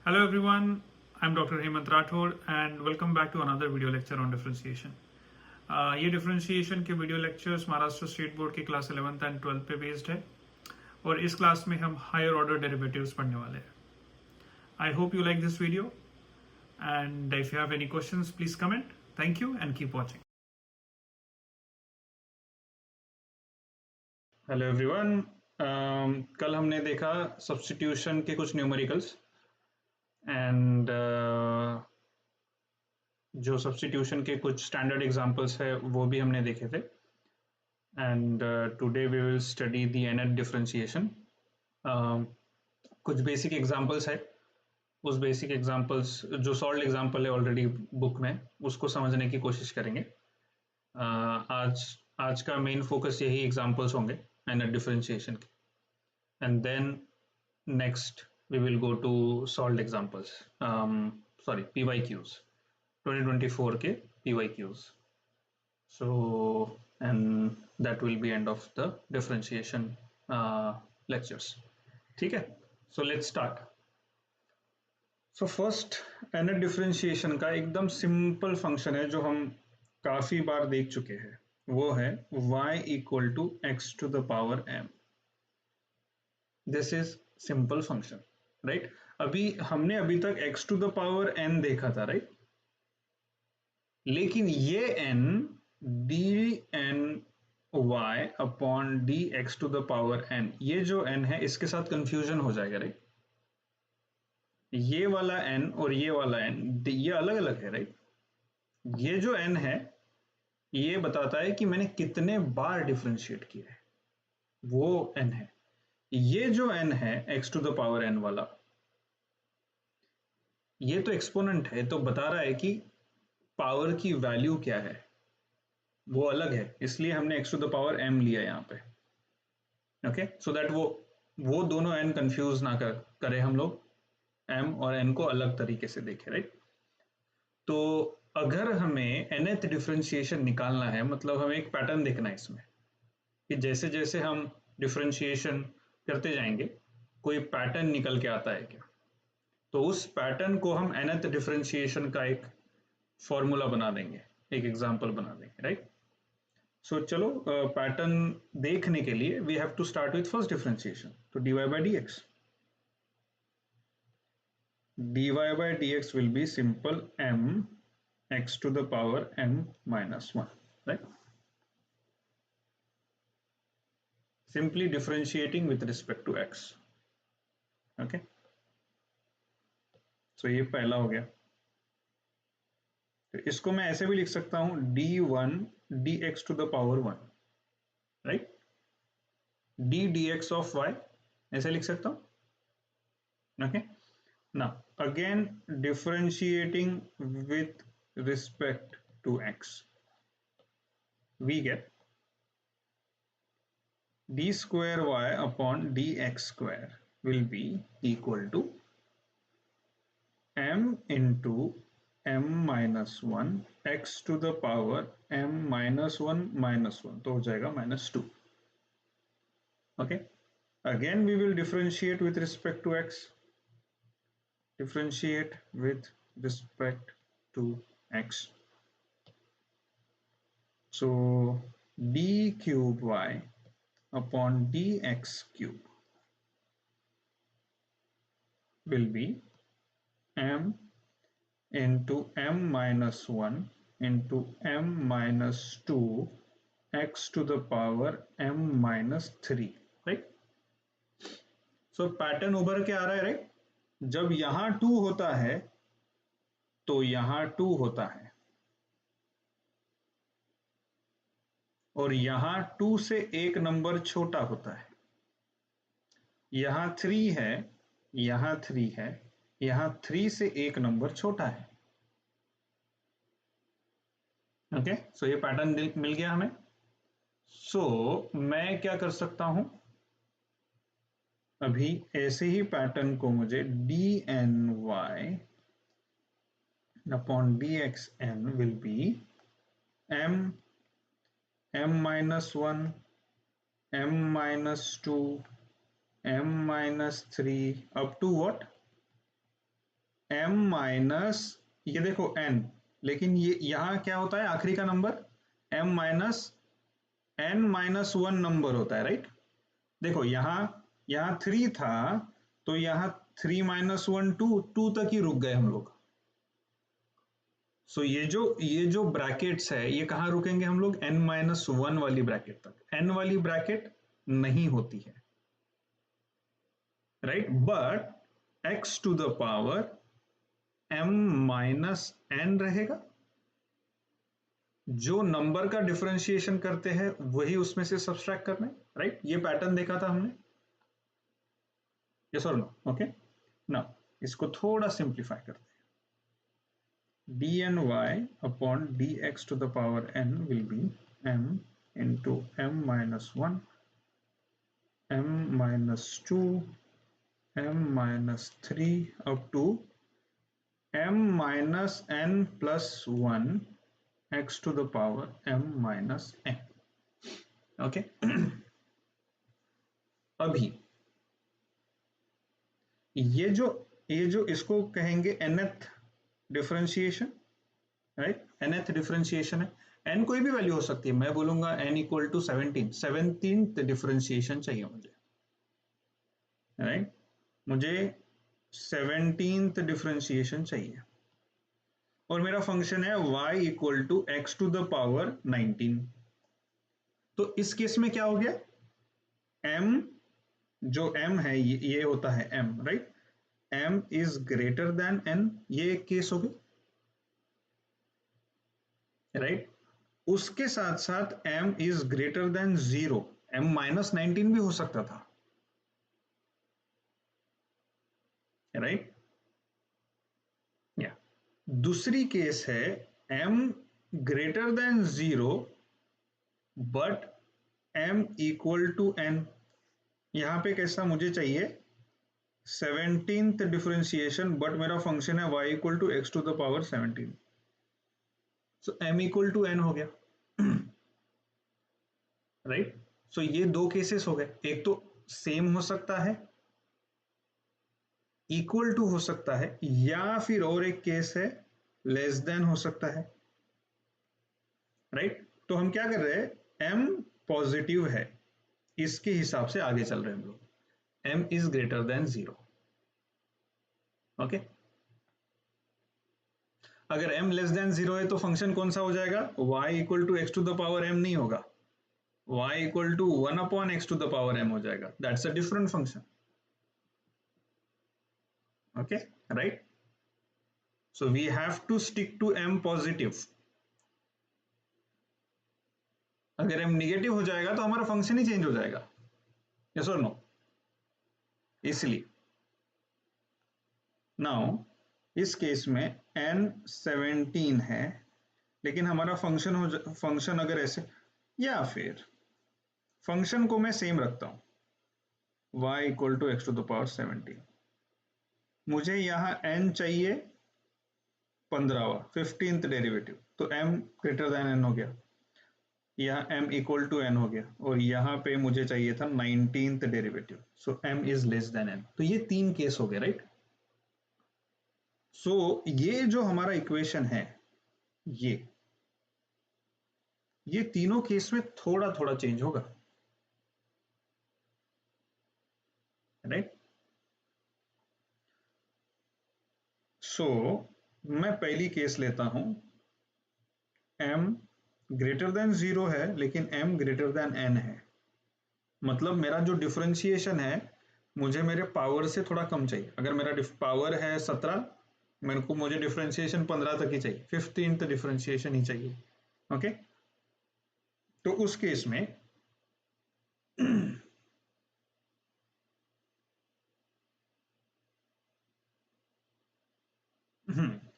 Hello everyone, I'm Dr. Hemant Rathod and welcome back to another video lecture on differentiation. ये differentiation के video lectures Maharashtra state board की class 11th and 12th पे based है और इस class में हम हायर ऑर्डर डेरिवेटिव्स पढ़ने वाले हैं. I hope you like this video and if you have any questions please comment. Thank you and keep watching. Hello everyone, कल हमने देखा सब्स्टिट्यूशन के कुछ न्यूमेरिकल्स एंड जो सब्स्टिट्यूशन के कुछ स्टैंडर्ड एग्जांपल्स है वो भी हमने देखे थे. And today we will study the nth differentiation. कुछ बेसिक एग्जांपल्स है. उस बेसिक एग्जांपल्स जो सॉल्व एग्जांपल है ऑलरेडी बुक में, उसको समझने की कोशिश करेंगे. आज का मेन फोकस यही एग्जांपल्स होंगे nth डिफरेंशिएशन के. And then next we will go to solved examples, sorry, PYQs, 2024 के PYQs. So and that will be end of the differentiation lectures. ठीक है, so let's start. So first nth differentiation का एकदम simple function है जो हम काफी बार देख चुके हैं, वो है y equal to x to the power m. This is simple function, right. हमने अभी तक x to the power n देखा था, राइट. लेकिन ये n dny upon dx to the power n, ये जो n है इसके साथ कंफ्यूजन हो जाएगा, राइट. ये वाला n और ये वाला n ये अलग अलग है, राइट. ये जो n है ये बताता है कि मैंने कितने बार डिफरेंशिएट किया है, वो n है. ये जो n है x to the power n वाला, ये तो एक्सपोनेंट है, तो बता रहा है कि पावर की वैल्यू क्या है, वो अलग है. इसलिए हमने x to the power m लिया यहाँ पे. ओके, सो दैट वो दोनों n कंफ्यूज ना करें हम लोग, m और n को अलग तरीके से देखें, राइट. तो अगर हमें nth डिफरेंशिएशन निकालना है, मतलब हमें एक पैटर्न देखना है इसमें कि जैसे जैसे हम डिफरेंशिएशन करते जाएंगे कोई पैटर्न निकल के आता है क्या. तो उस पैटर्न को हम nth डिफरेंशिएशन का एक फॉर्मूला बना देंगे, एक एग्जांपल बना देंगे, राइट. सो चलो पैटर्न देखने के लिए we have to start with first differentiation. तो dy by dx will be simple m x to the power m minus 1, right. Simply differentiating with respect to x. okay, so ये पहला हो गया. तो इसको मैं ऐसे भी लिख सकता हूं d1 dx to the power 1, right. d dx of y ऐसे लिख सकता हूं. okay, now again differentiating with respect to x, we get d square y upon dx square will be equal to m into m minus 1 x to the power m minus 1 तो हो जाएगा -2. okay, again we will differentiate with respect to x. Differentiate with respect to x. So d cube y upon dx cube will be m into m minus 1 into m minus 2 x to the power m minus 3, right. So pattern उभर के आ रहा है, right. जब यहां 2 होता है तो यहां 2 होता है, और यहां 2 से एक नंबर छोटा होता है. यहां 3 है, यहां 3 है, यहां 3 से एक नंबर छोटा है. ओके, सो ये पैटर्न मिल गया हमें. सो मैं क्या कर सकता हूं, अभी ऐसे ही पैटर्न को मुझे dny upon dxn will be m minus 1 m minus 2 m minus 3 up to what, m minus, ये देखो n, लेकिन ये यहाँ क्या होता है आखिरी का number m minus n minus 1 number होता है, राइट। देखो यहाँ 3 था, तो यहाँ 3 माइनस 1 2 तक ही रुक गए हम लोग। सो ये जो ब्रैकेट्स है ये कहाँ रुकेंगे हम लोग, n माइनस 1 वाली ब्रैकेट तक। n वाली ब्रैकेट नहीं होती है, right. But x to the power m minus n रहेगा। जो नंबर का डिफरेंशिएशन करते हैं वही उसमें से सब्सट्रैक्ट करना है, राइट। ये पैटर्न देखा था हमने, यस और नो, ओके। नाउ इसको थोड़ा सिंप्लीफाई करते हैं। dny upon dx to the power n will be m into m minus 1, m minus 2, m minus 3 up to m minus n plus 1 x to the power m minus n, okay. अभी ये जो इसको कहेंगे nth differentiation, right. nth differentiation है, n कोई भी value हो सकती है। मैं बोलूंगा n equal to 17, 17th differentiation चाहिए मुझे, राइट। मुझे 17th डिफरेंशिएशन चाहिए और मेरा फंक्शन है y equal to x to the power 19। तो इस केस में क्या हो गया, m, जो m है ये होता है m, right. m is greater than n, ये एक केस हो गई, राइट। उसके साथ साथ m is greater than 0, m minus 19 भी हो सकता था, राइट। या दूसरी केस है m greater than 0 but m equal to n। यहां पे कैसा मुझे चाहिए 17th डिफरेंशिएशन, बट मेरा फंक्शन है y equal to x to the power 17। So m equal to n हो गया, राइट। सो ये दो केसेस हो गए, एक तो सेम हो सकता है, इक्वल टू हो सकता है, या फिर और एक केस है लेस देन हो सकता है, राइट। तो हम क्या कर रहे हैं, m पॉजिटिव है, इसके हिसाब से आगे चल रहे हैं हम लोग। m is greater than 0, okay. अगर m लेस देन 0 है तो फंक्शन कौन सा हो जाएगा, y equal to x to the power m नहीं होगा, y equal to 1 upon x to the power m हो जाएगा। That's a different function, okay, right. So we have to stick to m positive. अगर m negative हो जाएगा तो हमारा function ही change हो जाएगा, यस और नो। इसलिए नाउ इस केस में n 17 है, लेकिन हमारा फंक्शन अगर ऐसे, या फिर फंक्शन को मैं सेम रखता हूं y equal to x to the power 17। मुझे यहां n चाहिए 15वां 15th डेरिवेटिव, तो m ग्रेटर देन n हो गया, यहाँ m इक्वल टू n हो गया, और यहाँ पे मुझे चाहिए था 19th derivative, so m is less than n। तो ये तीन केस हो गए, राइट। सो ये जो हमारा इक्वेशन है, ये तीनों केस में थोड़ा थोड़ा चेंज होगा, राइट। सो मैं पहली केस लेता हूं, m ग्रेटर देन 0 है लेकिन m ग्रेटर देन n है, मतलब मेरा जो डिफरेंशिएशन है मुझे मेरे पावर से थोड़ा कम चाहिए। अगर मेरा पावर है 17, मुझे डिफरेंशिएशन 15 तक ही चाहिए, 15th डिफरेंशिएशन ही चाहिए, ओके। तो उस केस में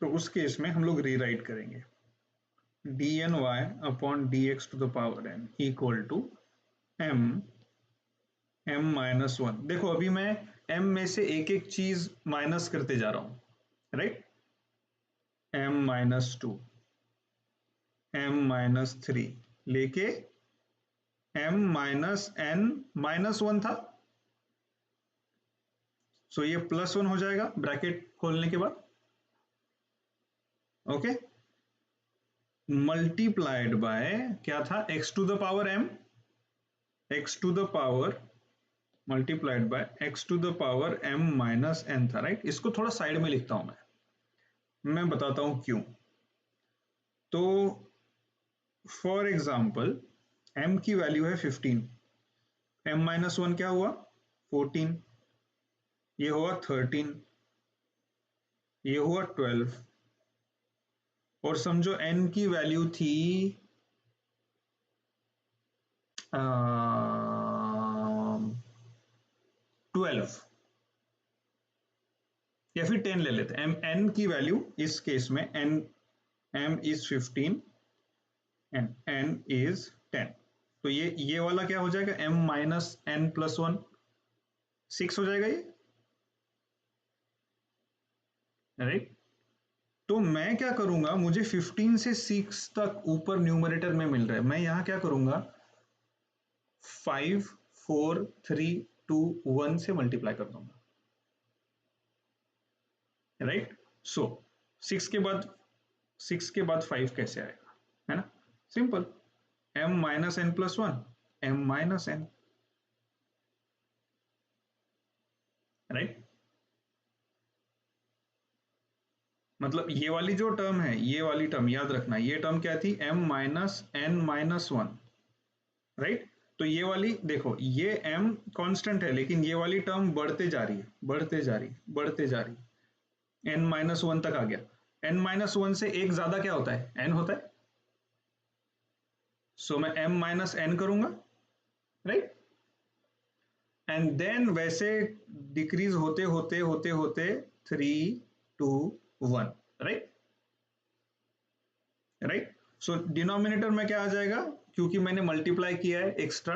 तो उस केस में हम लोग रीराइट करेंगे dny upon dx to the power n equal to m minus 1। देखो अभी मैं m में से एक एक चीज माइनस करते जा रहा हूं, right. m minus 2, m minus 3 लेके m माइनस n माइनस 1 था, सो ये प्लस 1 हो जाएगा ब्रैकेट खोलने के बाद, ओके, मल्टीप्लाइड बाय क्या था, x to the power m, x to the power multiplied by x to the power m minus n था, राइट। इसको थोड़ा साइड में लिखता हूं मैं बताता हूं क्यों। तो फॉर एग्जाम्पल m की वैल्यू है 15, m माइनस वन क्या हुआ 14, ये हुआ 13, ये हुआ 12, और समझो n की वैल्यू थी 12 या फिर 10 ले लेते हैं। n की वैल्यू इस केस में m is 15 and n is 10, तो ये वाला क्या हो जाएगा, m minus n plus one, 6 हो जाएगा ये, राइट। तो मैं क्या करूंगा, मुझे 15 से 6 तक ऊपर न्यूमरेटर में मिल रहा है, मैं यहां क्या करूंगा 5 4 3 2 1 से मल्टीप्लाई कर दूंगा, राइट। सो 6 के बाद 5 कैसे आएगा, है ना, simple, m minus n plus one, m minus n, right. मतलब ये वाली जो टर्म है, ये वाली टर्म याद रखना, ये टर्म क्या थी, m minus n minus one, right. तो ये वाली देखो, ये m कांस्टेंट है, लेकिन ये वाली टर्म बढ़ते जा रही है, बढ़ते जा रही, बढ़ते जा रही, n माइनस वन तक आ गया। n माइनस वन से एक ज्यादा क्या होता है, n होता है, सो मैं m माइनस एन करूंगा, राइट। एंड देन वैसे डिक्रीज होते होते होते होते 3 2 1, राइट, राइट। सो डिनोमिनेटर में क्या आ जाएगा, क्योंकि मैंने मल्टीप्लाई किया है एक्स्ट्रा,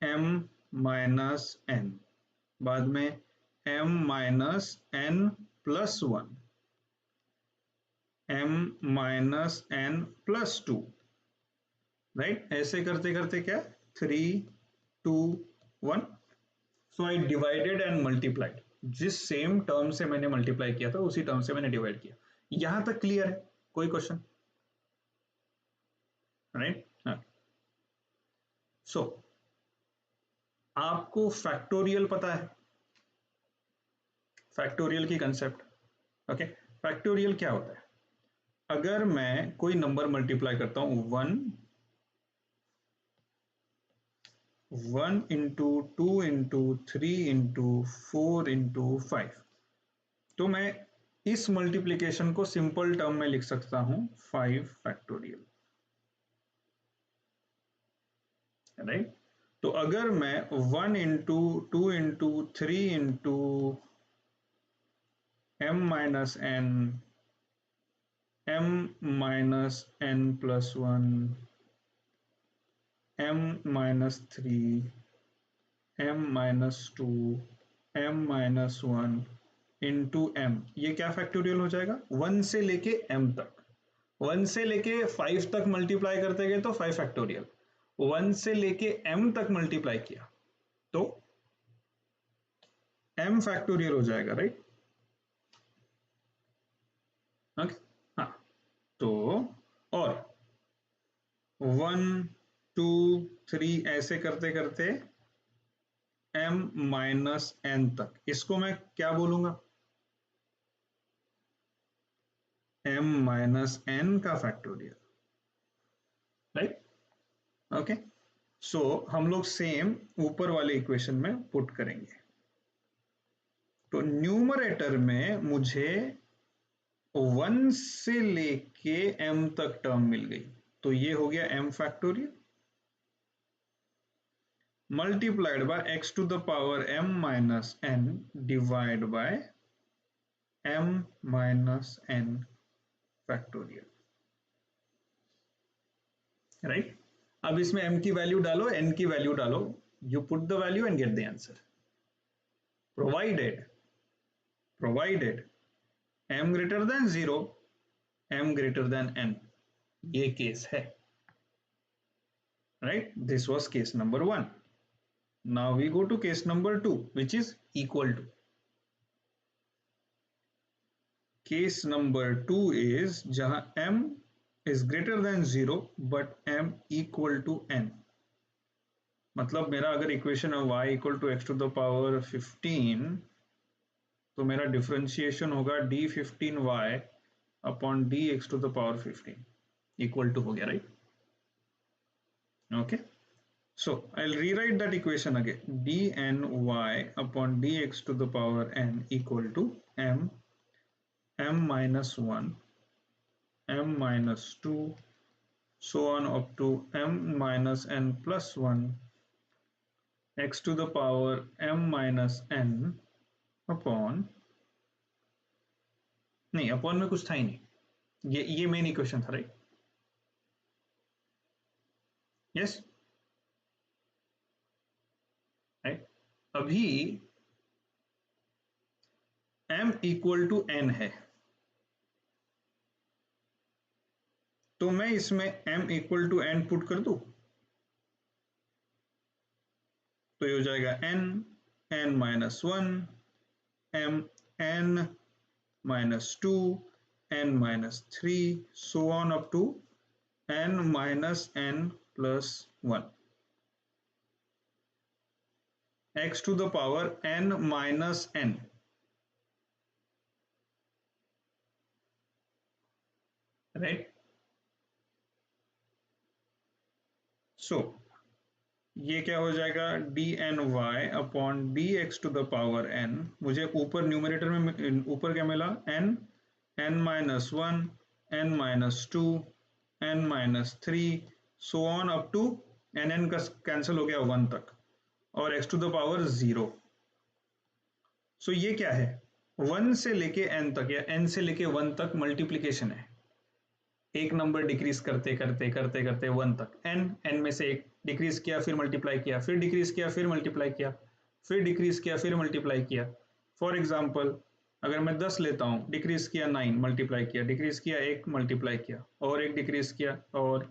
m माइनस एन, बाद में m minus n plus one, m minus n plus two, right. ऐसे करते करते क्या, 3 2 1, so I divided and multiplied, जिस सेम टर्म से मैंने मल्टीप्लाई किया था उसी टर्म से मैंने डिवाइड किया। यहां तक क्लियर है, कोई क्वेश्चन, राइट। सो आपको फैक्टोरियल पता है, फैक्टोरियल की कंसेप्ट, ओके। फैक्टोरियल क्या होता है, अगर मैं कोई नंबर मल्टीप्लाई करता हूं 1 इंटू 2 इंटू 3 इंटू 4 इंटू 5, तो मैं इस मल्टीप्लीकेशन को सिंपल टर्म में लिख सकता हूं 5 फैक्टोरियल, राइट। तो अगर मैं 1 into 2 into 3 into m minus n, m minus n plus one, m minus three, m minus two, m minus one into m, ये क्या फैक्टोरियल हो जाएगा, 1 से लेके m तक, 1 से लेके 5 तक मल्टीप्लाई करते गए तो 5 फैक्टोरियल, 1 से लेके m तक मल्टीप्लाई किया तो m फैक्टोरियल हो जाएगा, राइट। ओके, हाँ, तो और 1 2 3 ऐसे करते करते m माइनस एन तक, इसको मैं क्या बोलूंगा, m माइनस एन का फैक्टोरियल, राइट। ओके, सो हम लोग सेम ऊपर वाले इक्वेशन में पुट करेंगे। तो न्यूमरेटर में मुझे 1 से लेके m तक टर्म मिल गई, तो ये हो गया m factorial multiplied by x to the power m minus n divide by m minus n factorial, right. अब इसमें m की वैल्यू डालो, n की वैल्यू डालो, you put the value and get the answer, provided provided m greater than 0, m greater than n, ये case है, right, this was case number 1. Now we go to case number 2, which is equal to, case number 2 is जहां m is greater than 0 but m equal to n। मतलब मेरा अगर equation है y equal to x to the power 15, तो मेरा differentiation होगा d15y upon dx to the power 15 equal to हो गया, right? Okay, so I'll rewrite that equation again. dny upon dx to the power n equal to m minus 1, m minus 2, so on up to m minus n plus 1 x to the power m minus n upon, नहीं upon में कुछ था ही नहीं, ये main equation था, right? Yes, right. अभी m equal to n है, तो मैं इसमें m equal to n put कर दूं, तो ये हो जाएगा n minus 1, m n minus 2, n minus 3, so on up to n minus n plus 1 x to the power n minus n, right? So ये क्या हो जाएगा, dny upon dx to the power n। मुझे ऊपर numerator में ऊपर क्या मिला, n minus 1, n minus 2, n minus 3, so on up to n का कैंसिल हो गया 1 तक, और x टू द पावर 0। सो ये क्या है, 1 से लेके n तक या n से लेके 1 तक मल्टीप्लीकेशन है, एक नंबर डिक्रीज करते करते करते करते 1 तक, n में से एक डिक्रीज किया, फिर मल्टीप्लाई किया, फिर डिक्रीज किया, फिर मल्टीप्लाई किया, फिर डिक्रीज किया, फिर मल्टीप्लाई किया। फॉर एग्जाम्पल अगर मैं 10 लेता हूं, डिक्रीज किया 9, मल्टीप्लाई किया, डिक्रीज किया 1, मल्टीप्लाई किया, और एक डिक्रीज किया, और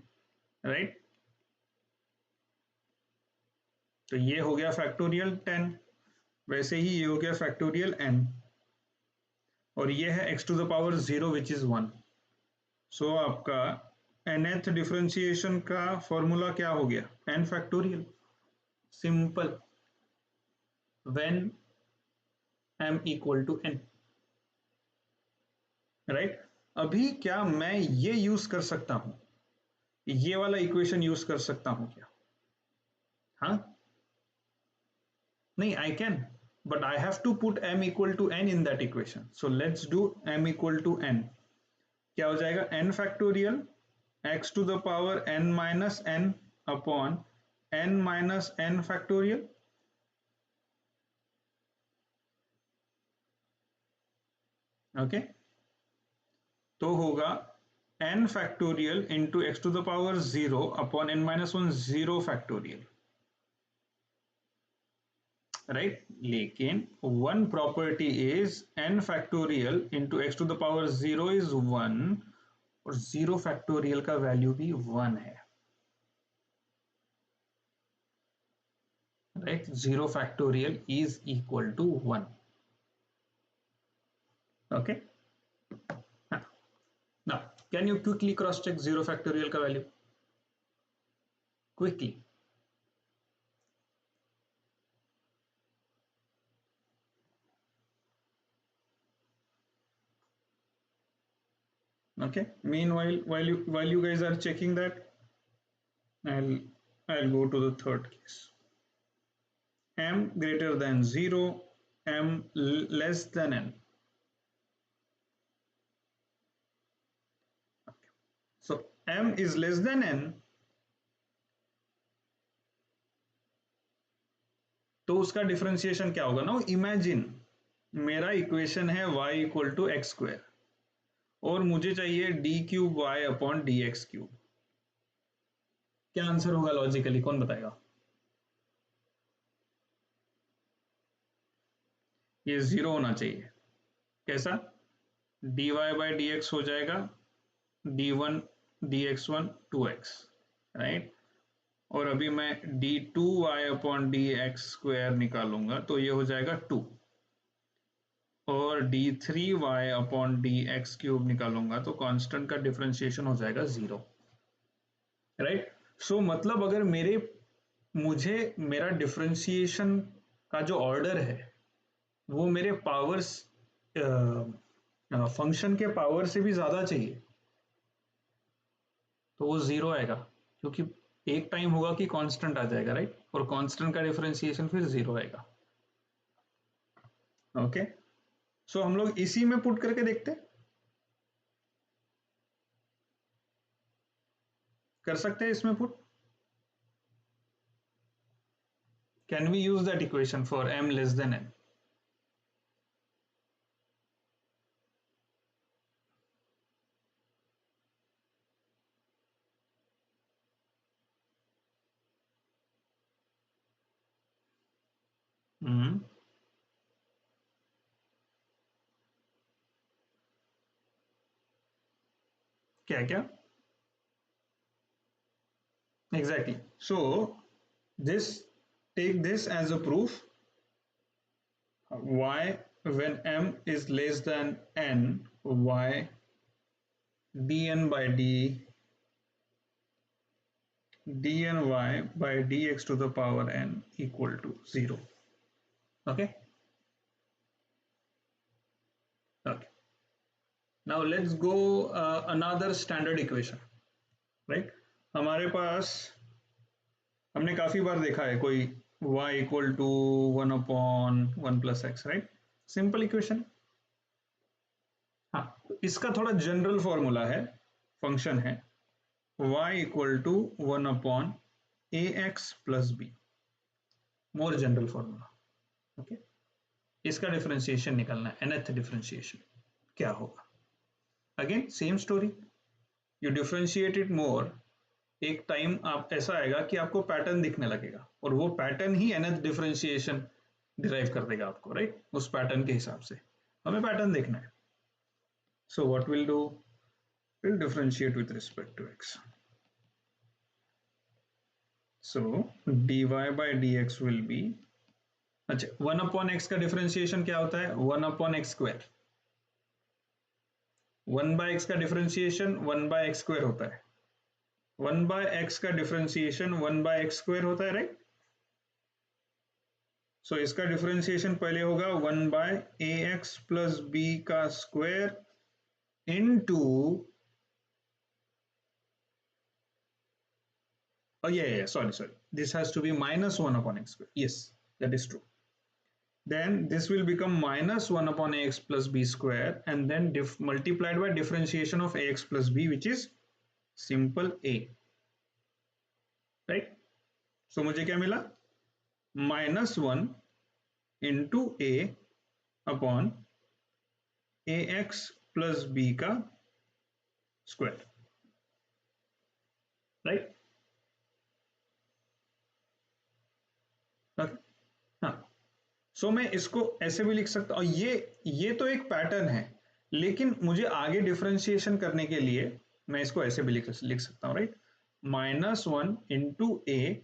राइट, तो ये हो गया फैक्टोरियल 10। वैसे ही ये हो गया फैक्टोरियल n, और ये है x to the power 0 which is 1। So आपका nth डिफरेंशिएशन का फॉर्मूला क्या हो गया, n factorial, simple, when m equal to n, right? अभी क्या मैं ये यूज कर सकता हूं, ये वाला इक्वेशन यूज कर सकता हूं क्या? हाँ, नहीं, I can, but I have to put m equal to n in that equation. So let's do m equal to n. क्या हो जाएगा, n factorial x to the power n minus n upon n minus n factorial, okay, तो होगा n factorial into x to the power 0 upon n minus 1 0 factorial, right? लेकिन one property is n factorial into x to the power 0 is 1, और 0 factorial का value भी 1 है, right? 0 factorial is equal to 1, okay. Now can you quickly cross check 0 factorial का value, quickly? Okay, meanwhile while you guys are checking that, I'll go to the third case. M greater than 0, m less than n. Okay. So m is less than n, तो उसका differentiation क्या होगा ना? Imagine मेरा equation है y equal to x square, और मुझे चाहिए d cube y upon D x cube. क्या आंसर होगा लॉजिकली, कौन बताएगा? ये 0 होना चाहिए। कैसा? D y by d x हो जाएगा d1 dx1 2x, राइट? और अभी मैं d2y upon D x square निकालूंगा, तो ये हो जाएगा 2, और d3y अपॉन dx³ निकालूंगा तो कांस्टेंट का डिफरेंशिएशन हो जाएगा 0, राइट। सो मतलब अगर मुझे मेरा डिफरेंशिएशन का जो ऑर्डर है वो मेरे पावर्स फंक्शन के पावर से भी ज्यादा चाहिए तो वो 0 आएगा, क्योंकि एक टाइम होगा कि कांस्टेंट आ जाएगा, राइट, और कांस्टेंट का डिफरेंशिएशन फिर 0 आएगा। ओके, सो हम लोग इसी में पुट करके देखते हैं, कर सकते हैं इसमें put. Can we use that equation for m less than n? Hmm, क्या क्या exactly? So this take this as a proof, y when m is less than n, y dn by dny by dx to the power n equal to 0. Okay, okay, now let's go another standard equation, right? हमारे पास हमने काफी बार देखा है कोई y equal to 1/1 + x, right, simple equation. हाँ, तो इसका थोड़ा जनरल फॉर्मूला है, फंक्शन है y equal to 1/ax + b, more general formula. Okay, इसका डिफरेंशिएशन निकलना है, nth डिफरेंशिएशन क्या होगा। Again same story, you differentiate it more, एक टाइम आप ऐसा आएगा कि आपको पैटर्न दिखने लगेगा और वो पैटर्न ही nth डिफरेंशिएशन डिराइव कर देगा आपको, राइट, उस पैटर्न के हिसाब से हमें पैटर्न देखना है। So what will do, will differentiate with respect to x, so dy by dx will be, अच्छा 1/x का डिफरेंशिएशन क्या होता है, 1/x², 1/x का डिफरेंशिएशन 1/x² होता है, 1/x का डिफरेंशिएशन 1/x² होता है, राइट। सो इसका डिफरेंशिएशन पहले होगा 1/ax + b का square into, sorry, this has to be -1/x², yes, that is true. Then this will become -1/ax + b square and then multiplied by differentiation of ax + b, which is simple a, right? So मुझे क्या मिला, -1 into a upon ax + b का square, right. हाँ, सो मैं इसको ऐसे भी लिख सकता हूँ, और ये तो एक पैटर्न है, लेकिन मुझे आगे डिफरेंशिएशन करने के लिए मैं इसको ऐसे भी लिख सकता हूँ, right, -1 into a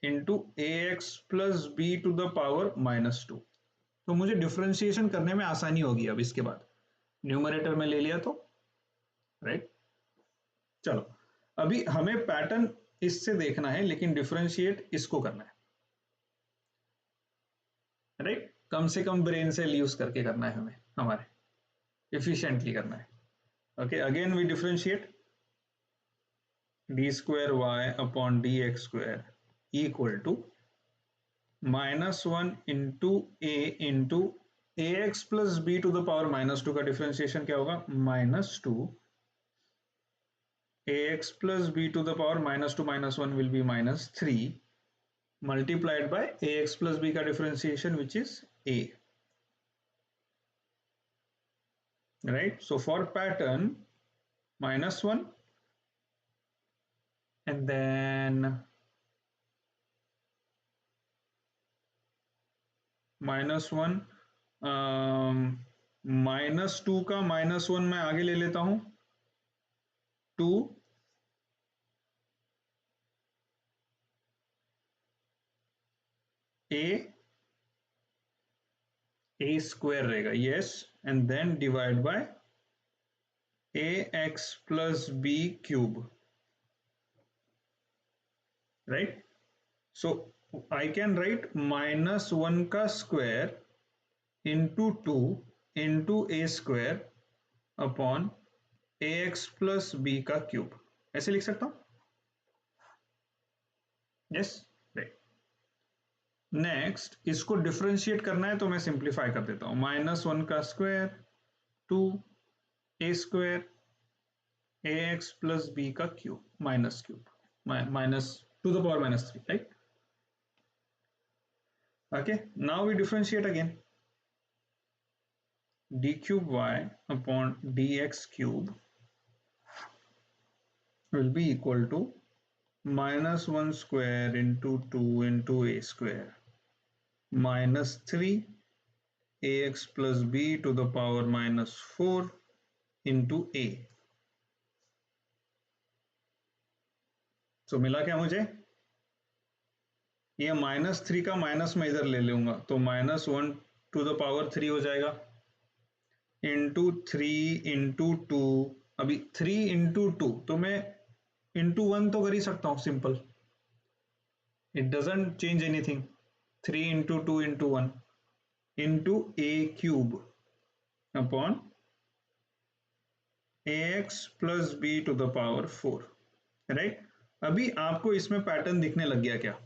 into ax + b to the power -2। तो मुझे डिफरेंशिएशन करने में आसानी होगी अब इसके बाद, न्यूमरेटर में ले लिया तो, राइट। चलो, अभी हमें पैटर्न इससे देखना है लेकिन डिफरेंशिएट इसको करना है, राइट, कम से कम ब्रेन सेल यूज करके करना है हमें, हमारे efficiently करना है। Okay, again we differentiate d² अपॉन dx² equal to -1 into a into ax + b to the power -2 का डिफरेंशिएशन क्या होगा, -2 ax + b to the power -2 -1 will be -3 multiplied by ax + b का differentiation, which is a, right? So for pattern, -1 and then -1, -2 का -1 मैं आगे ले लेता हूं, 2 a square रहेगा, yes, and then divide by ax plus b cube, right? So I can write minus 1 का square into 2 into a square upon ax plus b का cube, ऐसे लिख सकता हूं? Yes, right. नेक्स्ट इसको डिफरेंशिएट करना है तो मैं सिंप्लीफाई कर देता हूं, माइनस 1 का square 2 a square a x plus b का cube minus minus to the power minus 3, right? Okay, now we differentiate again, d cube y upon dx cube will be equal to minus 1 square into 2 into a square minus 3 ax plus b to the power minus 4 into a। तो मिला क्या मुझे? ये minus 3 का minus में इधर ले लूंगा तो माइनस 1 टू द पावर 3 हो जाएगा इंटू 3 इंटू 2। अभी 3 इंटू 2 तो मैं इंटू 1 तो कर ही सकता हूं, simple, it doesn't change anything. 3 into 2 into 1 into a cube upon ax plus b to the power 4, right? अभी आपको इसमें पैटर्न दिखने लग गया क्या?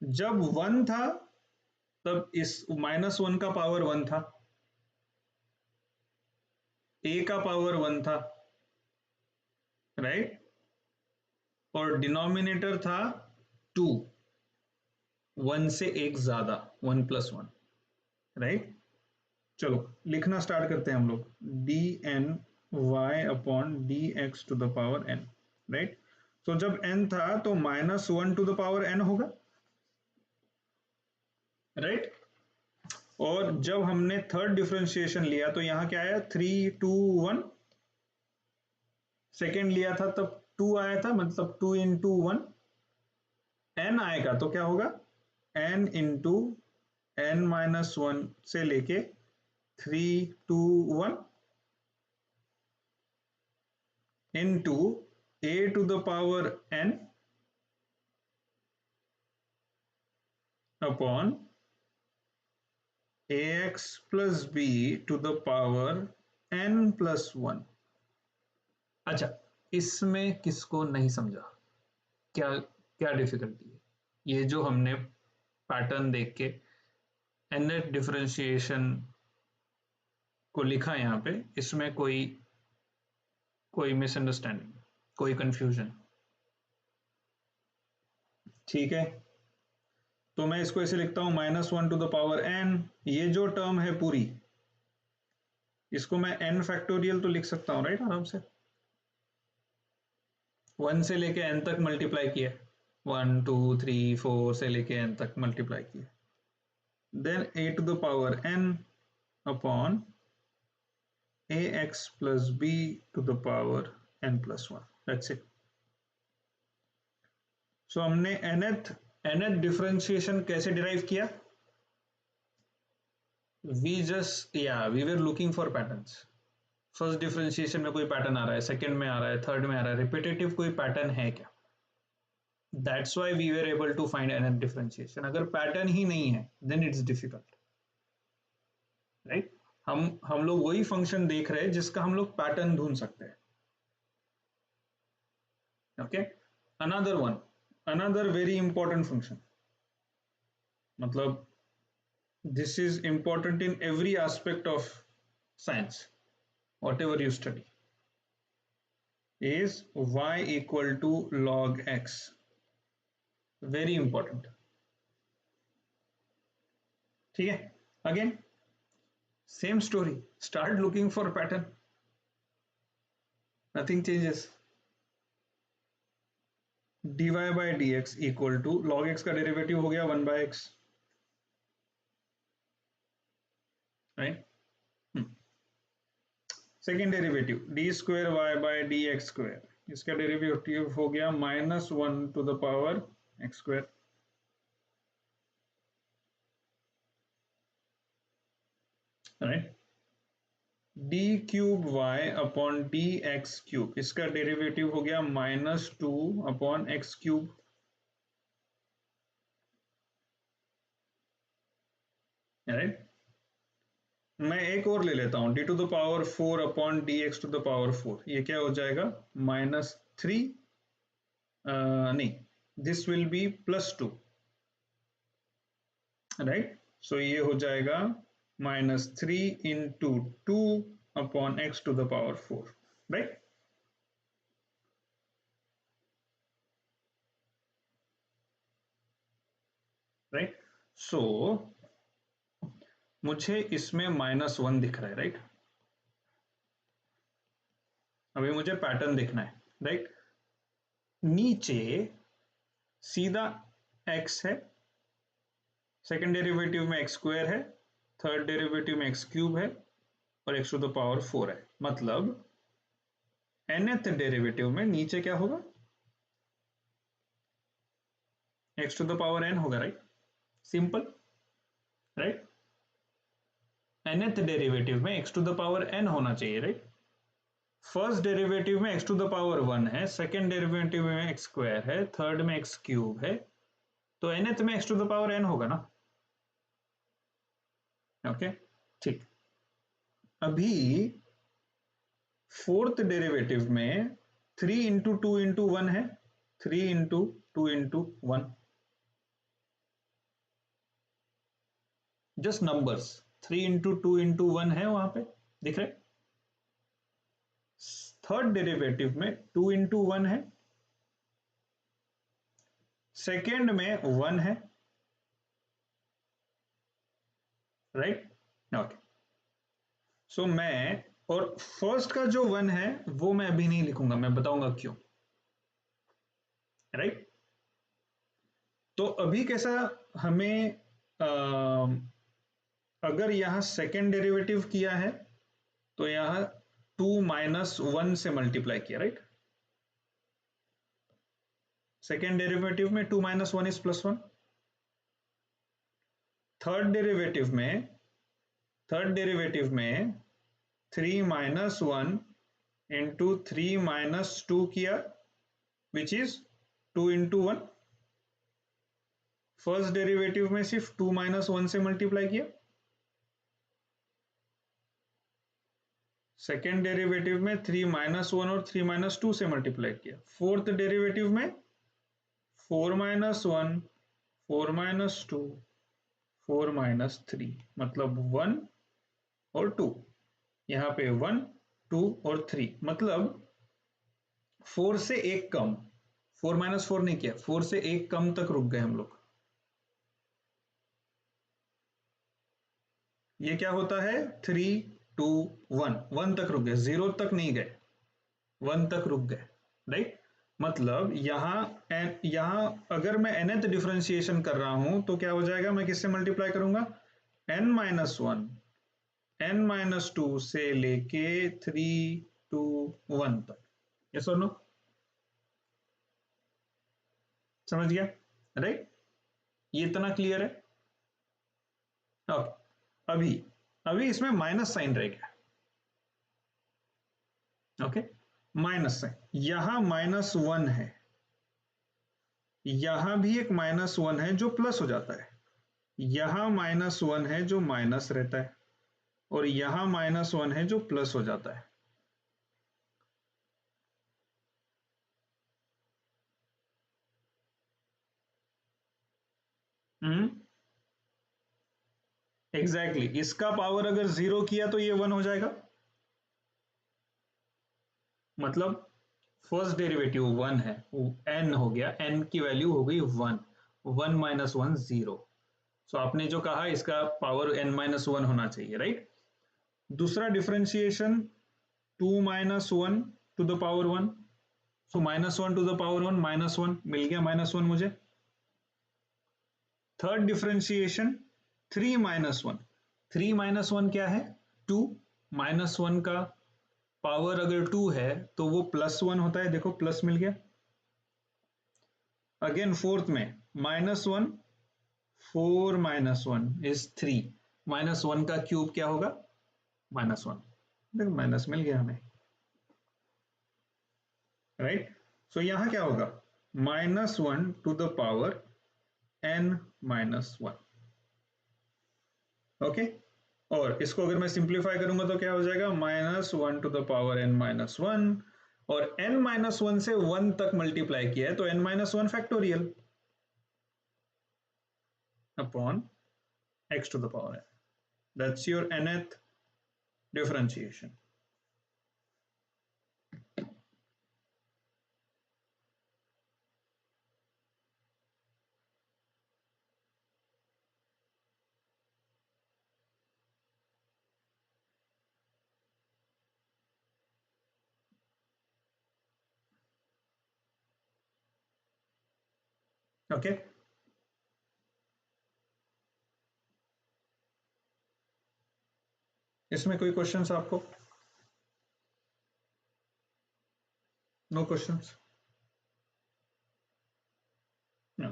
जब 1 था तब इस माइनस 1 का पावर 1 था, a का पावर 1 था, राइट? और डिनोमिनेटर था 2, 1 से एक ज्यादा, 1 प्लस 1, राइट? चलो लिखना स्टार्ट करते हैं हम लोग, d n y upon D x to the power n, right? तो जब n था तो minus 1 to the power n होगा, राइट? और जब हमने थर्ड डिफरेंशिएशन लिया तो यहां क्या आया? 3 2 1। सेकेंड लिया था तब 2 आया था, मतलब 2 इंटू 1। n आएगा तो क्या होगा? n इंटू n माइनस 1 से लेके 3 2 1 into a to the power n upon ax plus b to the power n plus 1। अच्छा, इसमें किसको नहीं समझा? क्या क्या डिफिकल्टी है? ये जो हमने पैटर्न देख के nth डिफरेंशिएशन को लिखा यहाँ पे, इसमें कोई मिसअंडरस्टैंडिंग, कोई कंफ्यूजन? ठीक है, तो मैं इसको ऐसे लिखता हूं, minus 1 to the power n, ये जो टर्म है पूरी, इसको मैं n फैक्टोरियल तो लिख सकता हूं, राइट? आराम से 1 से लेके n तक मल्टीप्लाई किया, 1 2 3 4 से लेके n तक मल्टीप्लाई किया, then a to the power n upon ax plus b to the power n plus 1, that's it. So हमने nth डिफरेंशिएशन कैसे डिराइव किया? we were looking for patterns। First differentiation में कोई पैटर्न आ रहा है, second में आ रहा है, थर्ड में आ रहा है, रिपीटेटिव कोई पैटर्न है क्या? That's why we were able to find nth differentiation. अगर पैटर्न ही नहीं है देन इट्स डिफिकल्ट, राइट? हम लोग वही फंक्शन देख रहे हैं जिसका हम लोग पैटर्न ढूंढ सकते हैं। Okay, another very important function, मतलब this is important in every aspect of science, whatever you study, is y equal to log x, very important। ठीक है, again same story, start looking for pattern, nothing changes। dy by dx equal to log x का derivative हो गया 1 by x, राइट? Second derivative d square y by d x square, इसका derivative हो गया minus 1 to the power x square. Right. D cube y upon D x cube, इसका derivative हो गया -2 अपॉन एक्स क्यूब, राइट। मैं एक और ले लेता हूं, D to the power 4 upon D x to the power 4, ये क्या हो जाएगा -3, नहीं, this will be +2, right. So ये हो जाएगा -3 into 2 upon x to the power 4, right. Right, so मुझे इसमें -1 दिख रहा है, राइट। अभी मुझे पैटर्न देखना है, राइट। नीचे सीधा x है, सेकेंड डेरिवेटिव में x² है, थर्ड डेरिवेटिव में x³ है और x टू द पावर 4 है। मतलब nth डेरिवेटिव में नीचे क्या होगा, x to the power n होगा, right. Simple, right. nth derivative में x to the power n होना चाहिए, राइट। फर्स्ट डेरिवेटिव में x टू द पावर 1 है, सेकेंड डेरिवेटिव में x² है, थर्ड में x³ है, तो nth में x to the power n होगा ना। ओके, ठीक। अभी फोर्थ डेरिवेटिव में 3 इंटू 2 इंटू 1 है, 3 into 2 into 1, just numbers, 3 into 2 into 1 है, वहां पे दिख रहे। थर्ड डेरिवेटिव में 2 इंटू 1 है, सेकेंड में 1 है, राइट। ओके, सो मैं, और फर्स्ट का जो 1 है वो मैं अभी नहीं लिखूंगा, मैं बताऊंगा क्यों, राइट। तो अभी कैसा, हमें अगर यहां सेकेंड डेरिवेटिव किया है तो यहां 2 - 1 से मल्टीप्लाई किया, राइट। सेकेंड डेरिवेटिव में 2 - 1 इज +1। थर्ड डेरिवेटिव में 3 - 1 इंटू 3 - 2 किया, which is 2 into 1। First derivative में सिर्फ 2 - 1 से मल्टीप्लाई किया, सेकेंड डेरिवेटिव में 3 - 1 और 3 - 2 से मल्टीप्लाई किया, फोर्थ डेरिवेटिव में 4 - 1, 4 - 2, 4 - 3, मतलब 1 और 2, यहां पे 1, 2 और 3, मतलब 4 से एक कम, 4 - 4 नहीं किया, 4 से एक कम तक रुक गए हम लोग। ये क्या होता है, 3, 2, 1, 1 तक रुक गए, 0 तक नहीं गए, 1 तक रुक गए, राइट। मतलब यहां अगर मैं nth डिफरेंशिएशन कर रहा हूं तो क्या हो जाएगा, मैं किससे मल्टीप्लाई करूंगा, n - 1, n - 2 से लेके 3, 2, 1 तक। यस और नो, समझ गया, राइट। ये इतना क्लियर है। ओके, अभी अभी इसमें माइनस साइन रह गया, ओके। माइनस साइन, यहां -1 है, यहां भी एक -1 है जो प्लस हो जाता है, यहां -1 है जो माइनस रहता है, और यहां -1 है जो प्लस हो जाता है। एग्जैक्टली, इसका पावर अगर 0 किया तो ये 1 हो जाएगा, मतलब फर्स्ट डेरिवेटिव 1 है, n हो गया, n की वैल्यू हो गई 1, 1 - 1 0। सो आपने जो कहा इसका पावर n - 1 होना चाहिए, राइट। दूसरा differentiation 2 - 1 to the power 1, so -1 to the power 1, -1 मिल गया, -1 मुझे। थर्ड डिफरेंशिएशन 3 - 1, 3 - 1 क्या है, 2, -1 का पावर अगर 2 है तो वो +1 होता है, देखो प्लस मिल गया। अगेन फोर्थ में -1, 4 - 1 इज 3, -1 का क्यूब क्या होगा, -1, देखो माइनस मिल गया हमें, राइट। सो यहां क्या होगा, -1 to the power n-1, okay. और इसको अगर मैं सिंप्लीफाई करूंगा तो क्या हो जाएगा, -1 टू द पावर n-1, और n-1 से 1 तक मल्टीप्लाई किया है तो n-1 factorial upon x to the power n. That's your nth differentiation. Okay. इसमें कोई क्वेश्चंस आपको? No questions? No.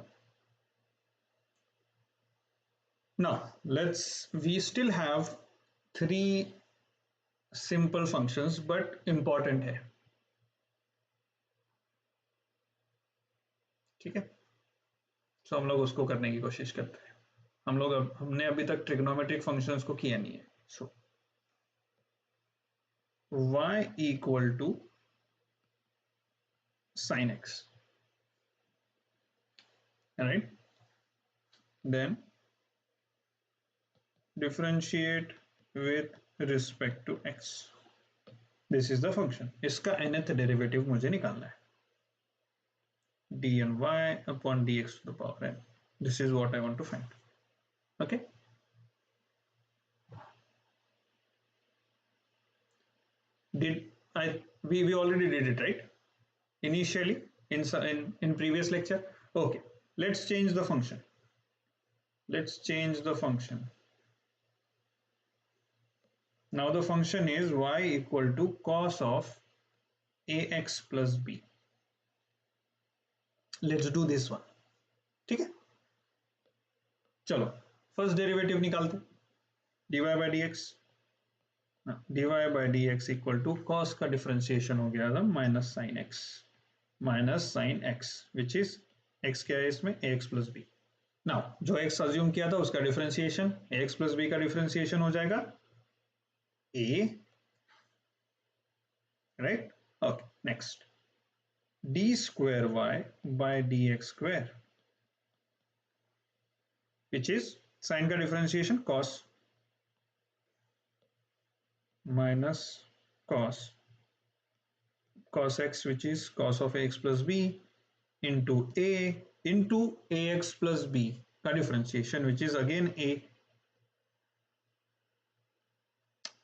Now we still have 3 simple functions but important है, ठीक है। तो हम लोग उसको करने की कोशिश करते हैं। हमने अभी तक ट्रिग्नोमेट्रिक फंक्शंस को किया नहीं है। So y equal to sin x, right? Then differentiate with respect to x. This is the function. इसका nth डेरिवेटिव मुझे निकालना है, dny upon dx to the power n. This is what I want to find. Okay. We already did it, right? Initially in previous lecture. Okay. Let's change the function. Let's change the function. Now the function is y equal to cos of ax plus b. Let's do this one. ठीक है, चलो first derivative निकालते, dy by dx, dy by dx equal to cos का differentiation हो गया था minus sine x which is x क्या है इसमें, ax प्लस b। नाउ जो x अज्यूम किया था उसका डिफरेंशिएशन, ax प्लस b का डिफरेंशिएशन हो जाएगा a, right. Okay, next d square y by dx square which is sine का differentiation cos minus cos x which is cos of ax plus b into a into ax plus b का differentiation which is again a,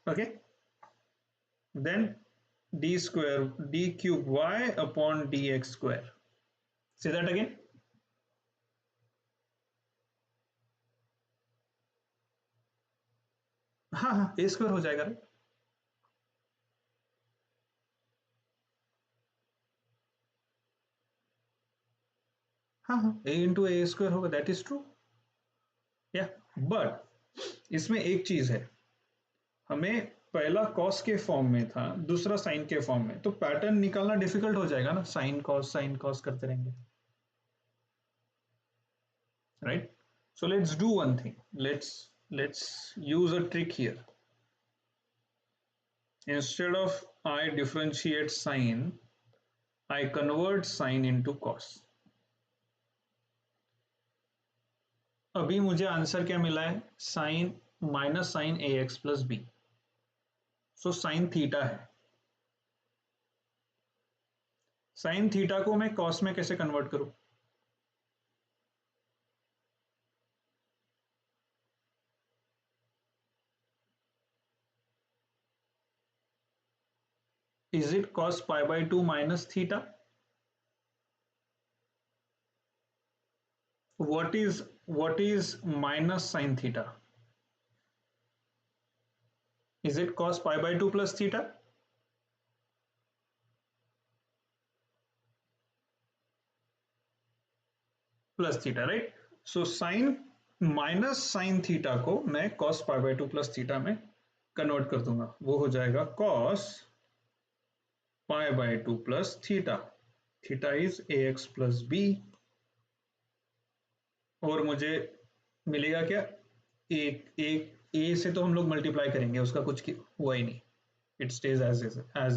okay। then d square d cube y upon dx square, say that again, हाँ हाँ a square हो जाएगा, right. हाँ हाँ a into A square होगा, that is true, या। But इसमें एक चीज है, हमें पहला कॉस के फॉर्म में था, दूसरा साइन के फॉर्म में, तो पैटर्न निकालना डिफिकल्ट हो जाएगा ना, साइन कॉस करते रहेंगे, right. So let's do one thing, let's use a trick here. Instead of I differentiate sine, I convert sine into cos. अभी मुझे आंसर क्या मिला है, sine minus sine a x plus b, so sine theta है। Sine theta को मैं cos में कैसे कन्वर्ट करूं, is it cos pi by 2 minus theta? What is minus sin theta? Is it cos pi by 2 plus theta? Plus theta, right. So sine minus sine theta को मैं cos pi by 2 plus theta में convert कर दूंगा, वो हो जाएगा cos pi by 2 plus theta, theta is a x plus b, और मुझे मिलेगा क्या, एक एक ए से तो हम लोग मल्टीप्लाई करेंगे, उसका कुछ हुआ ही नहीं, it stage as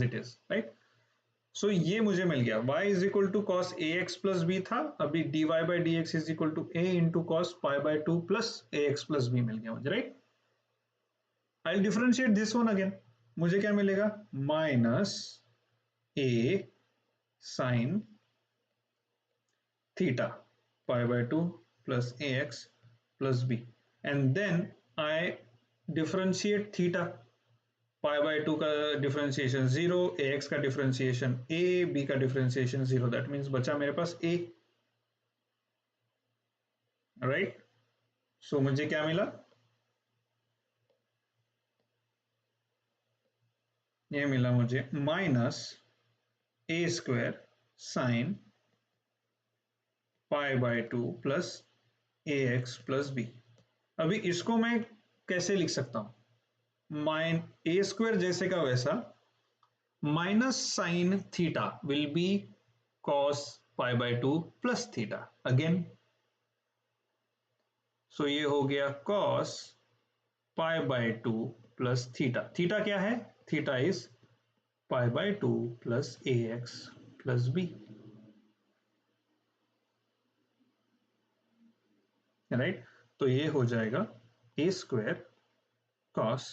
it is, right. So ये मुझे मिल गया y is equal to cos a x plus b था, अभी dy by d x is equal to a into cos pi by 2 plus a x plus b मिल गया मुझे, right. I differentiate this one again, मुझे क्या मिलेगा, minus a sine theta pi by 2 plus a x plus b, and then I differentiate theta, pi by 2 का differentiation 0, ए x का differentiation ए, B का differentiation 0, that means बचा मेरे पास ए, right. So मुझे क्या मिला, ये मिला मुझे minus a square sine pi by 2 plus a x plus b. अभी इसको मैं कैसे लिख सकता हूं, माइन ए स्क्वायर जैसे का वैसा, minus sine theta will be cos pi by 2 plus theta again, so ये हो गया cos pi by 2 plus theta, theta क्या है, theta is pi by 2 plus a x plus b, right. तो ये हो जाएगा a square cos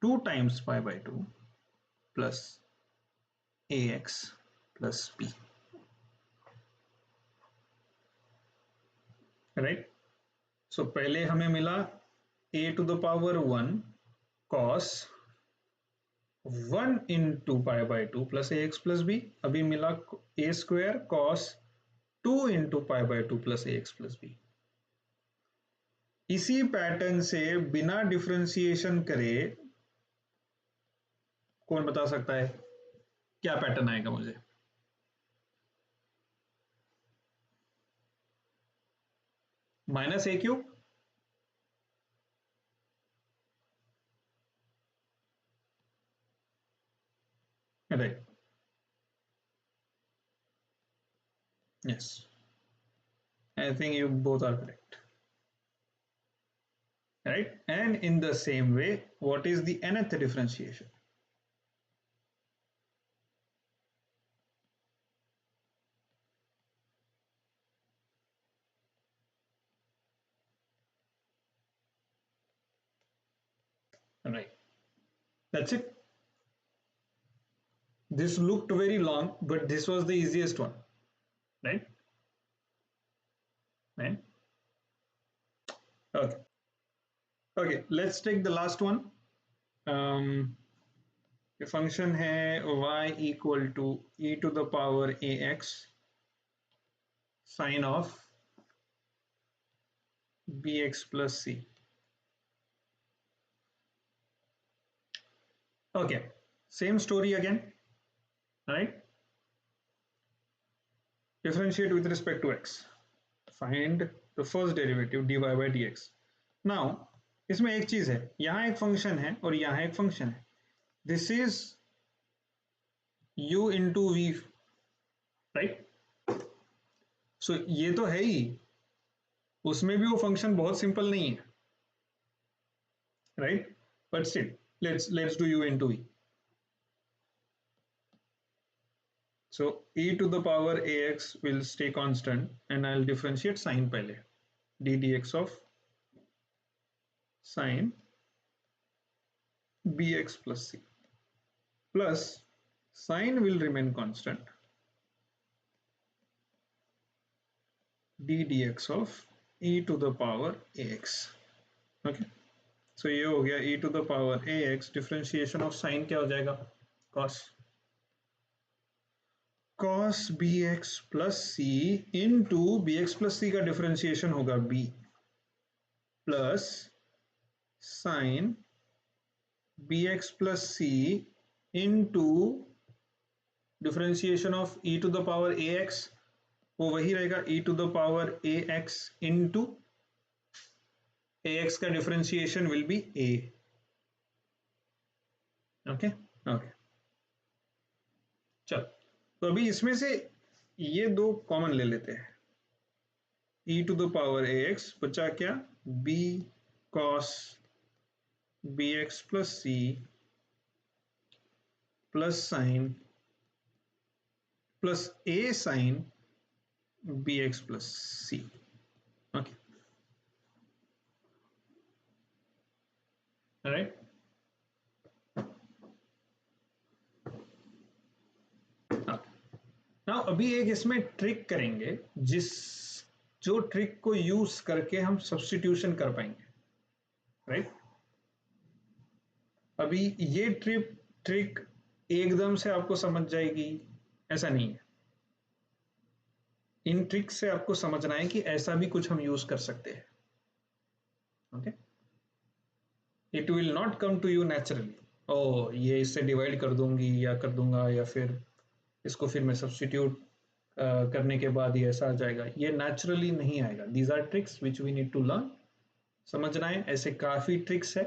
2 times pi by 2 plus a x plus b, right. So पहले हमें मिला a to the power 1 cos 1 into pi by 2 plus a x plus b, अभी मिला a square cos 2 into pi by 2 plus a x plus b. इसी pattern से बिना differentiation करे कौन बता सकता है क्या पैटर्न आएगा मुझे, minus a cube, right, yes, I think you both are correct, right, and in the same way what is the nth differentiation, right, that's it. This looked very long but this was the easiest one, right, right, okay, okay, let's take the last one. ये function है y equal to e to the power a x sine of b x plus c, okay, same story again, right, differentiate with respect to x, find the first derivative dy by dx. now इसमें एक चीज है, यहां एक function है और यहां एक फंक्शन है, this is u into v, right. So ये तो है ही, उसमें भी वो फंक्शन बहुत सिंपल नहीं है, right, but still let's do u into v. So e to the power ax will stay constant and I'll differentiate sine pehle, d dx of sine bx plus c plus sine will remain constant, d dx of e to the power ax, okay. So ये हो गया e to the power ax, differentiation of sine क्या हो जाएगा, cos bx plus c into bx plus c का differentiation होगा b plus sign bx plus c into differentiation of e to the power ax, वो वही रहेगा e to the power ax into ax का differentiation will be a, okay okay, चल तो अभी इसमें से ये दो कॉमन ले लेते हैं, e to the power ax बचा क्या, b cos bx plus c plus sine plus a sine bx plus c। Okay right, now अभी एक इसमें ट्रिक करेंगे, जो ट्रिक को यूज करके हम सब्स्टिट्यूशन कर पाएंगे, राइट। अभी ये ट्रिक एकदम से आपको समझ जाएगी ऐसा नहीं है, इन ट्रिक से आपको समझना है कि ऐसा भी कुछ हम यूज कर सकते हैं। Okay, it will not come to you naturally, oh ये इससे डिवाइड कर दूंगी या कर दूंगा, या फिर इसको फिर मैं सब्स्टिट्यूट करने के बाद ये ऐसा आ जाएगा, ये नेचुरली नहीं आएगा। These are tricks which we need to learn, समझना है। ऐसे काफी ट्रिक्स है,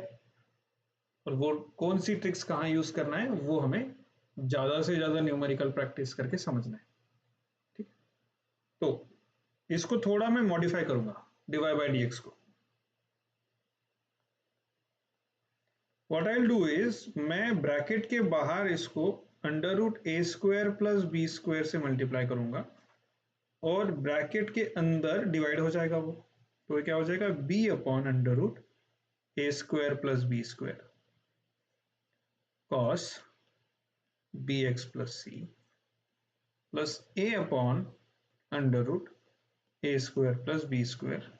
और वो कौन सी ट्रिक्स कहाँ यूज करना है वो हमें ज्यादा से ज्यादा न्यूमेरिकल प्रैक्टिस करके समझना है, ठीक। तो इसको थोड़ा मैं मॉडिफाई करूंगा, dy बाई dx को। What I will do is, मैं ब्रैकेट के बाहर इसको under root a square plus b square से मल्टीप्लाई करूंगा, और ब्रैकेट के अंदर डिवाइड हो जाएगा वो, तो ये क्या हो जाएगा, b upon under root a square plus b square cos b x plus c plus a upon under root a square plus b square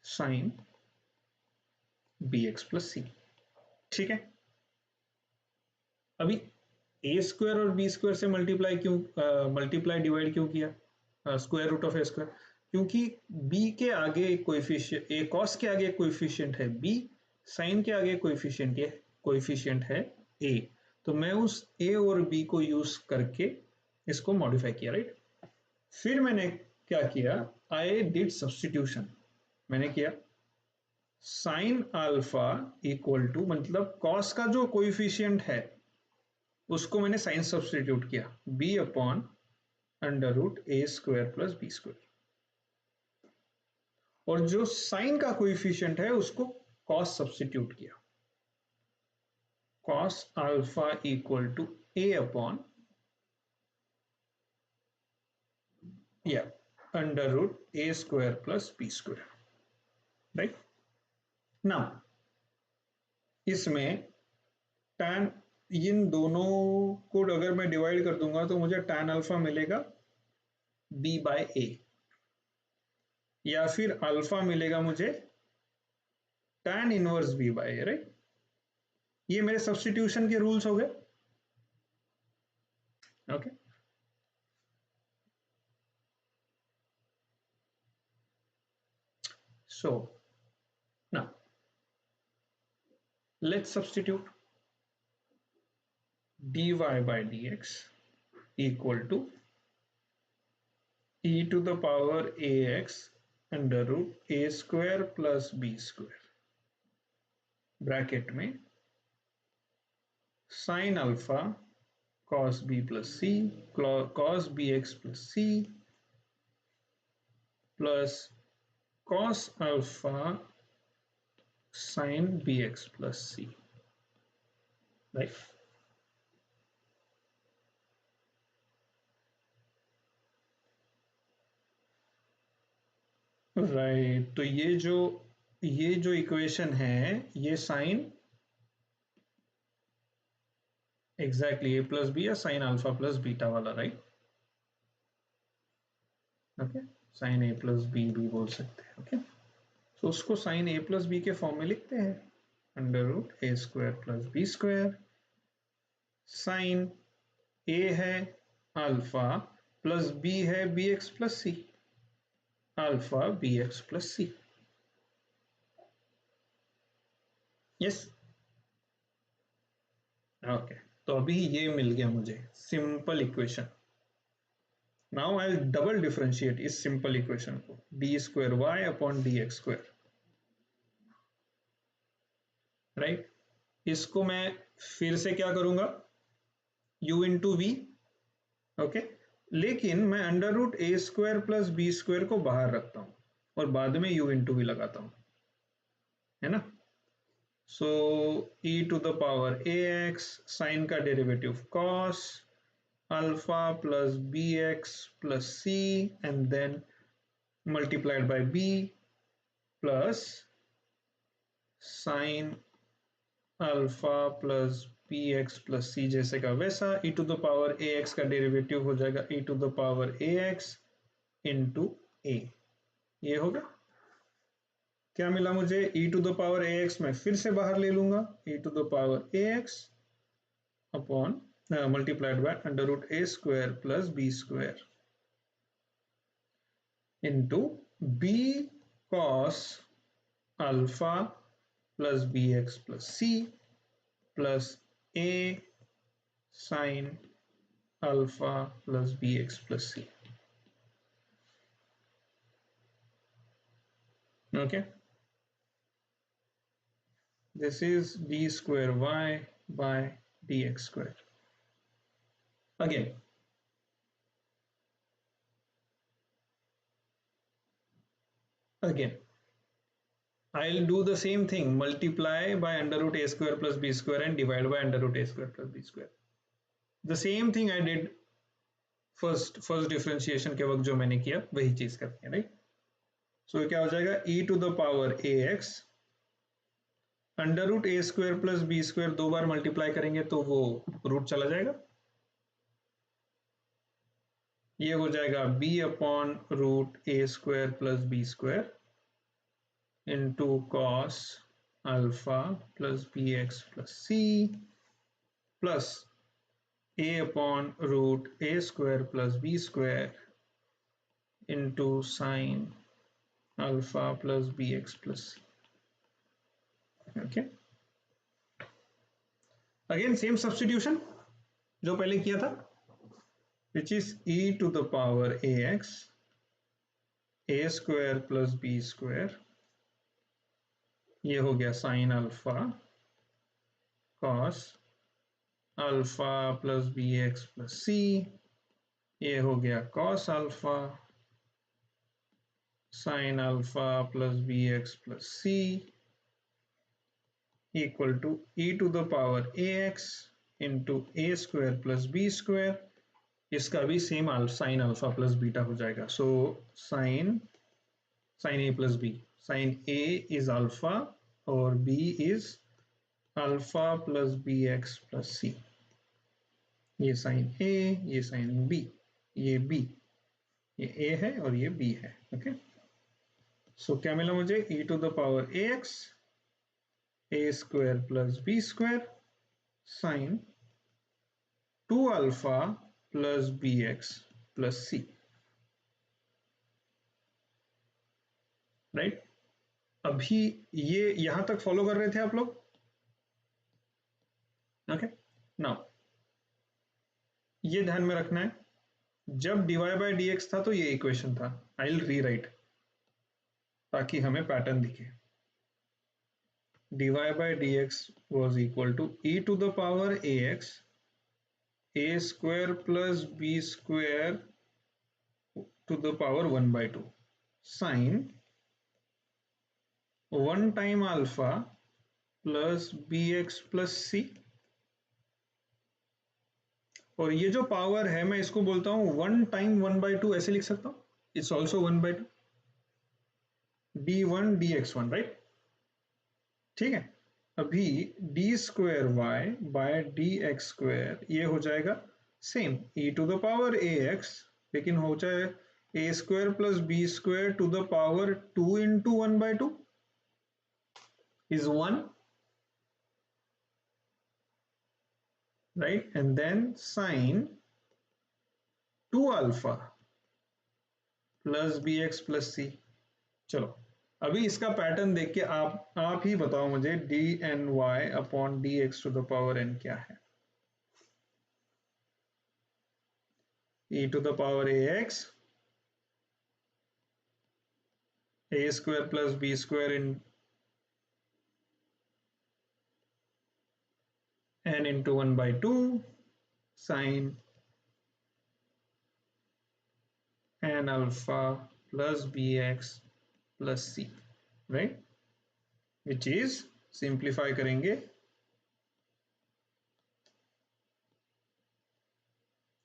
sine b x plus c. ठीक है, अभी ए स्क्वायर और b square से multiply divide क्यों किया square root of a square, क्योंकि b के आगे कोएफिशिएंट, ए कॉस के आगे कोएफिशिएंट है b, साइन के आगे कोएफिशिएंट है a, तो मैं उस a और b को यूज करके इसको मॉडिफाई किया, राइट। फिर मैंने क्या किया, आई डिड सब्स्टिट्यूशन, मैंने किया साइन अल्फा इक्वल टू, मतलब कॉस का जो कोएफिशिएंट है उसको मैंने साइन सब्स्टिट्यूट किया, b upon under root a square plus b square, और जो साइन का कोएफिशिएंट है उसको कॉस सब्स्टिट्यूट किया, cos alpha equal to a upon या under root a square plus b square, right. Now इसमें tan, इन दोनों को अगर मैं डिवाइड कर दूंगा तो मुझे tan अल्फा मिलेगा b बाय ए, या फिर अल्फा मिलेगा मुझे tan इनवर्स b बाय ए, राइट। ये मेरे सब्स्टिट्यूशन के रूल्स हो गए, okay. So now let's substitute dy by dx equal to e to the power ax under root a square plus b square, bracket में sin alpha cos b plus c cos bx plus c plus cos alpha sin bx plus c, right। Right, तो ये जो equation है ये sine exactly a plus b या sine alpha plus beta वाला, right. Okay, sine a plus b भी बोल सकते हैं, ओके। तो उसको साइन ए प्लस बी के फॉर्म में लिखते हैं, under root a square plus b square, sine a है अल्फा प्लस बी है b x plus c, alpha b x plus c, yes, okay. तो अभी ये मिल गया मुझे simple equation. Now I double differentiate इस सिंपल इक्वेशन को, d square y upon D x square, right. इसको मैं फिर से क्या करूंगा, u इंटू वी, ओके, लेकिन मैं under root a square plus b square को बाहर रखता हूं और बाद में u इंटू वी लगाता हूं, है ना। So e to the power a x, sine का derivative cos alpha plus b x plus c and then multiplied by b plus sin alpha plus b x plus c जैसे का वैसा, e to the power a x का derivative हो जाएगा e to the power a x into a. ये होगा, क्या मिला मुझे, e to the power a x मैं फिर से बाहर ले लूंगा, e to the power a x upon multiplied by under root a square plus b square into b cos alpha plus b x plus c plus a sine alpha plus b x plus c. Okay, this is d square y by d x square. Again I'll do the same thing, multiply by under root a square plus b square and divide by under root a square plus b square. The same thing I did first differentiation के वक्त जो मैंने किया वही चीज करते हैं, right. सो क्या हो जाएगा, e to the power a x under root a square plus b square, दो बार मल्टीप्लाई करेंगे तो वो रूट चला जाएगा, ये हो जाएगा b upon root a square plus b square into cos alpha plus b x plus c plus a upon root a square plus b square into sine alpha plus bx plus c. Okay, again same substitution जो पहले किया था, which is e to the power ax a square plus b square, ये हो गया sin alpha cos alpha plus bx plus c, ये हो गया cos alpha sin alpha plus bx plus c equal to e to the power ax into a square plus b square, इसका भी same sine alpha plus beta हो जाएगा। So sine a plus b, sine a is alpha और b is alpha plus b x plus c, ये sine ए, ये sine B, ये B, ये ए है और ये बी है। ओके, सो क्या मिला मुझे, e to the power a x a square plus b square sin 2 alpha plus bx plus c, right. अभी ये यहां तक फॉलो कर रहे थे आप लोग, ओके। नाउ ये ध्यान में रखना है, जब dy बाय dx था तो ये इक्वेशन था, आई विल रीराइट ताकि हमें पैटर्न दिखे। dy by dx was equal to e to the power ax a square plus b square to the power 1 by 2 sin 1 time alpha plus bx plus c, और ये जो power है मैं इसको बोलता हूं 1 टाइम 1 by 2, ऐसे लिख सकता हूं, it's also 1 by 2 d1 dx1, right. ठीक है, अभी d square y by d x square ये हो जाएगा same e to the power a x, लेकिन हो जाए a square plus b square to the power 2 into 1 by 2 is 1, right, and then sine 2 alpha plus bx plus c। चलो अभी इसका pattern देख के आप ही बताओ मुझे d n y upon D x to the power n क्या है। e to the power a x a square plus b square in n into 1 by 2 sine n alpha plus bx plus c, right, which is simplify करेंगे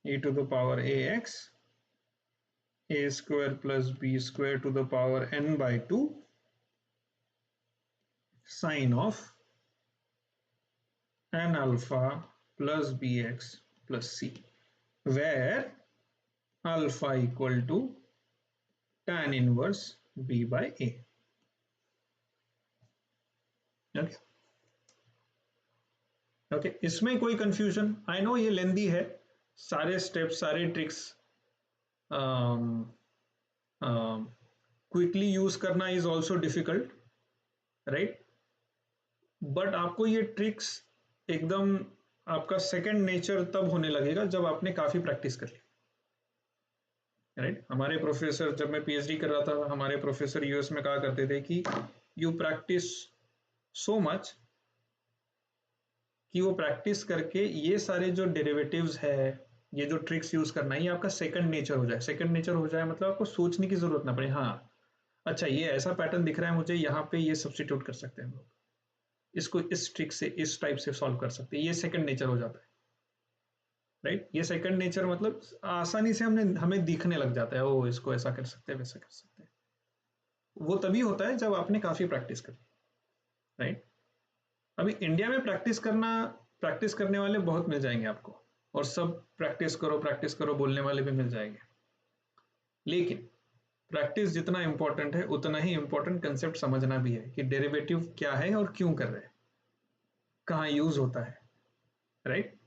e to the power ax a square plus b square to the power n by 2 sine of n alpha plus bx plus c, where alpha equal to tan inverse b by a. Okay okay, इसमें कोई confusion? I know ये लेंदी है, सारे steps सारे tricks quickly use करना is also difficult, right, but आपको ये tricks एकदम आपका सेकंड नेचर तब होने लगेगा जब आपने काफी प्रैक्टिस कर ली, राइट। हमारे प्रोफेसर, जब मैं पीएचडी कर रहा था, हमारे प्रोफेसर यूएस में कहा करते थे कि यू प्रैक्टिस सो मच कि वो प्रैक्टिस करके ये सारे जो डेरिवेटिव्स है, ये जो ट्रिक्स यूज करना है, ये आपका सेकंड नेचर हो जाए। सेकंड नेचर हो जाए मतलब आपको सोचने की जरूरत ना पड़े, हाँ अच्छा ये ऐसा पैटर्न दिख रहा है मुझे, यहाँ पे ये सब्स्टिट्यूट कर सकते हैं हम लोग, इसको इस ट्रिक से इस टाइप से सॉल्व कर सकते हैं, ये सेकंड नेचर हो जाता है, राइट। ये सेकंड नेचर मतलब आसानी से हमें दिखने लग जाता है, ओ इसको ऐसा कर सकते हैं वैसा कर सकते हैं। वो तभी होता है जब आपने काफी प्रैक्टिस करी, राइट। अभी इंडिया में प्रैक्टिस करने वाले बहुत मिल जाएंगे आपको, और सब प्रैक्टिस करो बोलने वाले भी मिल जाएंगे, लेकिन प्रैक्टिस जितना इंपॉर्टेंट है उतना ही इंपॉर्टेंट कंसेप्ट समझना भी है कि डेरिवेटिव क्या है और क्यों कर रहे हैं, कहाँ यूज होता है, राइट।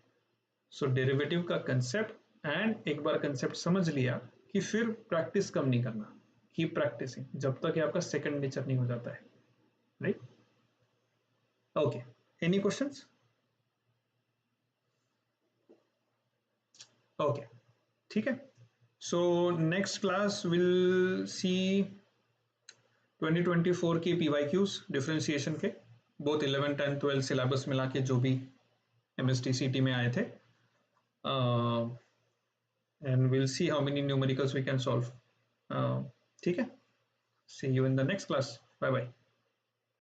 सो डेरिवेटिव का कंसेप्ट, एंड एक बार कंसेप्ट समझ लिया कि फिर प्रैक्टिस कम नहीं करना, कीप प्रैक्टिसिंग जब तक कि आपका सेकंड नेचर नहीं हो जाता है, right. Okay, any questions? Okay, ठीक है। So next class will see 2024 की PYQs डिफरेंशिएशन के, बोथ 11, 10, 12 सिलेबस मिला के जो भी MSTCT में आए थे, and we'll see how many numericals we can solve. ठीक है, see you in the next class. Bye bye.